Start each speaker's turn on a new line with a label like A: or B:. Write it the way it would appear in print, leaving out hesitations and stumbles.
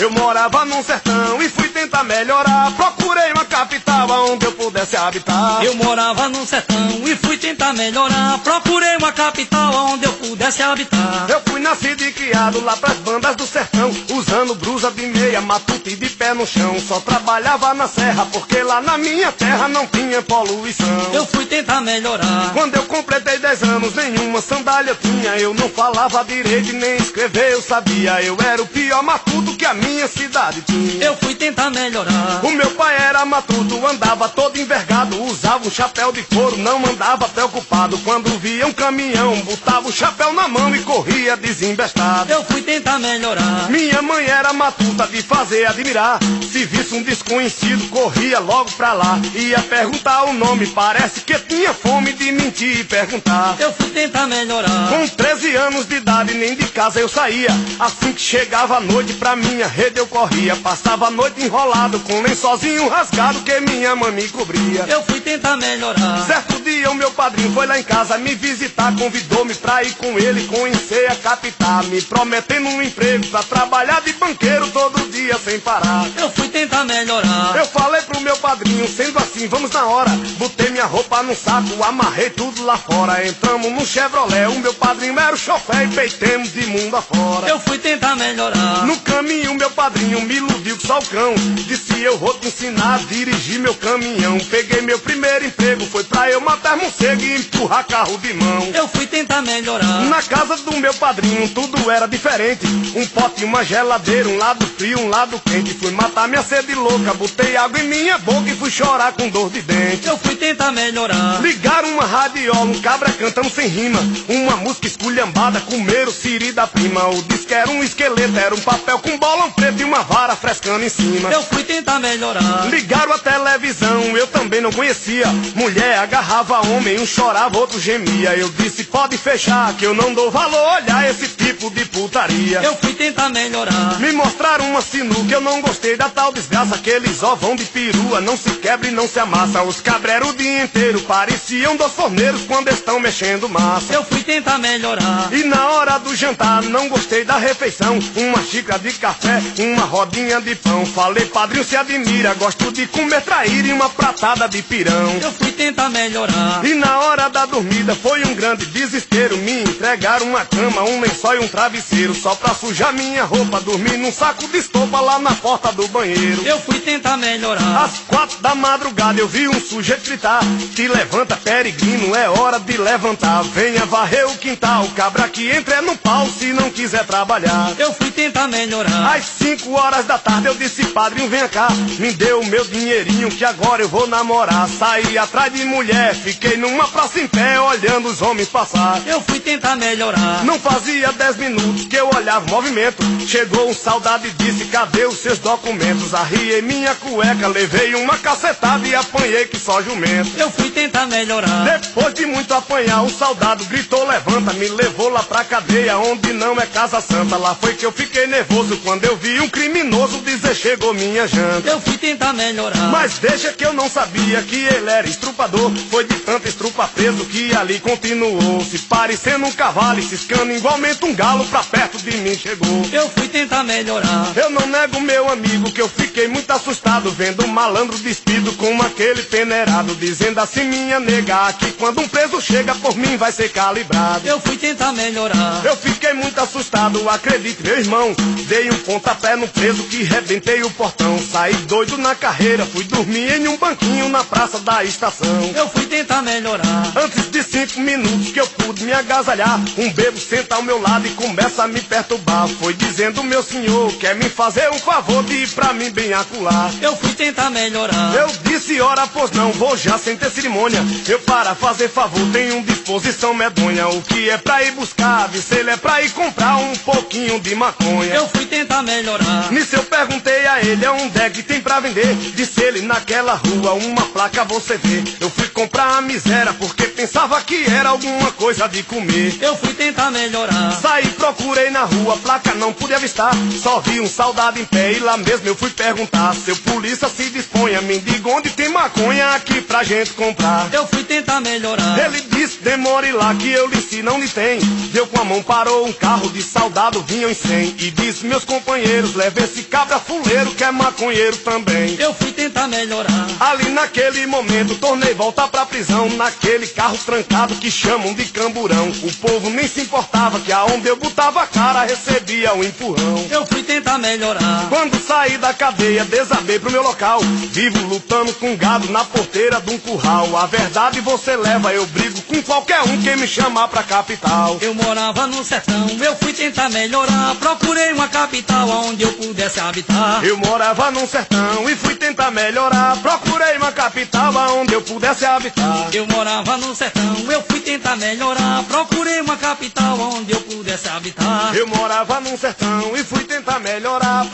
A: Eu morava num sertão e fui tentar melhorar. Procurei uma capital onde eu pudesse habitar.
B: Eu morava num sertão e fui tentar melhorar. Procurei uma capital onde eu pudesse habitar.
A: Eu fui nascido e criado lá pras bandas do sertão, usando blusa de meia, matuta e de pé no chão. Só trabalhava na serra porque lá na minha terra não tinha poluição.
B: Eu fui tentar melhorar.
A: Quando eu completei 10 anos, nenhuma sandália eu tinha. Eu não falava direito e nem escrever eu sabia. Eu era o pior matuto que a minha cidade tinha.
B: Eu fui tentar melhorar.
A: O meu pai era matuto, andava todo envergado, usava um chapéu de couro, não andava preocupado. Quando via um caminhão, botava o chapéu na mão e corria desembestado.
B: Eu fui tentar melhorar.
A: Minha mãe era matuta de fazer admirar. Se visse um desconhecido, corria logo pra lá. Ia perguntar o nome, parece que tinha fome de mentir e perguntar.
B: Eu fui tentar melhorar.
A: Com 13 anos de idade, nem de casa eu saía. Assim que chegava a noite, pra minha rede eu corria. Passava a noite enrolado, com lençolzinho rasgado que minha mãe me cobria.
B: Eu fui tentar melhorar.
A: Certo dia o meu padrinho foi lá em casa me visitar. Convidou-me pra ir com ele conhecer a capital, me prometendo um emprego pra trabalhar de banqueiro todo dia sem parar.
B: Eu fui tentar melhorar.
A: Eu falei pro meu padrinho, sendo assim, vamos na hora. Botei minha roupa num saco, amarrei tudo lá fora. Entramos no Chevrolet, o meu padrinho era o chofé e peitemos de mundo afora.
B: Eu fui tentar melhorar.
A: No caminho meu padrinho me iludiu que só o cão. Disse eu vou te ensinar a dirigir meu caminhão. Peguei meu primeiro emprego, foi pra eu matar morcego e empurrar carro de mão.
B: Eu fui tentar melhorar.
A: Na casa do meu padrinho tudo era diferente. Um pote e uma geladeira, um lado frio, um lado quente. Fui matar minha sede louca, botei água em minha boca e fui chorar com dor de dente.
B: Eu fui tentar melhorar.
A: Ligaram uma radiola, um cabra cantando sem rima, uma música esculhambada, comeram o siri da prima. O disco era um esqueleto, era um papel com bolão preto e uma vara frescando em cima.
B: Eu fui tentar melhorar.
A: Ligaram a televisão, eu também não conhecia. Mulher agarrava homem, um chorava, outro gemia. Eu disse pode fechar, que eu não dou valor, olhar esse tipo de putaria.
B: Eu fui tentar melhorar.
A: Me mostraram uma sinuca, eu não gostei da tal desgraça. Aqueles ovão de perua, não se quebra e não se amassa. Os cabreros o dia inteiro pareciam dos forneiros quando estão mexendo massa.
B: Eu fui tentar melhorar.
A: E na hora do jantar, não gostei da refeição. Uma xícara de café, uma rodinha de pão. Falei, padrinho, se admira, gosto de comer traíra e uma pratada de pirão.
B: Eu fui tentar melhorar.
A: E na hora da dormida foi um grande desespero. Me entregaram uma cama, um lençol e um travesseiro, só pra sujar minha roupa, dormir num saco de estopa lá na porta do banheiro.
B: Eu fui tentar melhorar.
A: Às 4 da madrugada eu vi um sujeito gritar: te levanta, peregrino, é hora de levantar. Venha varrer o quintal, cabra que entra é no pau se não quiser trabalhar.
B: Eu fui tentar melhorar.
A: Às 5 horas da tarde eu disse, padrinho, vem cá, me dê o meu dinheirinho que agora eu vou namorar. Saí atrás de mulher, fiquei numa praça em pé olhando os homens passar.
B: Eu fui tentar melhorar.
A: Não fazia 10 minutos que eu olhava o movimento. Chegou um soldado e disse, cadê os seus documentos? Arriei minha cueca, levei uma cacetada e apanhei que só jumento.
B: Eu fui tentar melhorar.
A: Depois de muito apanhar, o soldado gritou, levanta, me levou lá pra cadeia, onde não é casa santa. Lá foi que eu fiquei nervoso quando eu vi um criminoso dizer, chegou minha janta.
B: Eu fui tentar melhorar.
A: Mas deixa que eu não sabia que ele era estrupador. Foi de tanto estrupa preso que ali continuou, se parecendo um cavalo e ciscando igualmente um galo, pra perto de mim chegou.
B: Eu fui tentar melhorar.
A: Eu não nego, meu amigo, que eu fiquei muito assustado vendo um malandro despido com aquele peneirado, dizendo assim, minha nega, aqui quando um preso chega por mim vai ser calibrado.
B: Eu fui tentar melhorar.
A: Eu fiquei muito assustado, acredite, meu irmão. Dei um pontapé no preso que rebentei o portão. Saí doido na carreira, fui dormir em um banquinho na praça da estação.
B: Eu fui tentar melhorar.
A: Antes de 5 minutos que eu pude me agasalhar, um bebo senta ao meu lado e começa a me perturbar. Foi dizendo, meu senhor, quer me fazer um favor de ir pra mim bem acular.
B: Eu fui tentar melhorar.
A: Eu disse, ora, pois não, vou já sem ter cerimônia. Eu para fazer favor tenho disposição medonha. O que é pra ir buscar, disse ele, é pra ir comprar um pouquinho de maconha.
B: Eu fui tentar melhorar.
A: Nisso eu perguntei a ele, é onde é que tem pra vender? Disse ele, naquela rua, uma placa você vê. Eu fui comprar a miséria porque pensava que era alguma coisa de comer.
B: Eu fui tentar melhorar.
A: Saí, procurei na rua, placa não pude avistar. Só vi um soldado em pé e lá mesmo eu fui perguntar. Seu polícia se disponha, me diga onde tem maconha aqui pra gente comprar.
B: Eu fui fui tentar melhorar.
A: Ele disse, demore lá que eu lhe ensino, não lhe tem. Deu com a mão, parou um carro de soldado, vinham em 100. E disse, meus companheiros, leve esse cabra fuleiro que é maconheiro também.
B: Eu fui tentar melhorar.
A: Ali naquele momento, tornei volta pra prisão. Naquele carro trancado que chamam de camburão. O povo nem se importava que aonde eu botava a cara recebia um empurrão.
B: Eu fui tentar melhorar.
A: Quando saí da cadeia, desabei pro meu local. Vivo lutando com gado na porteira de um curral. A verdade você leva, eu brigo com qualquer um que me chamar pra capital.
B: Eu morava no sertão, eu fui tentar melhorar. Procurei uma capital onde eu pudesse habitar.
A: Eu morava num sertão e fui tentar melhorar. Procurei uma capital onde eu pudesse habitar.
B: Eu morava no sertão, eu fui tentar melhorar. Procurei uma capital onde eu pudesse habitar.
A: Eu morava num sertão e fui tentar melhorar.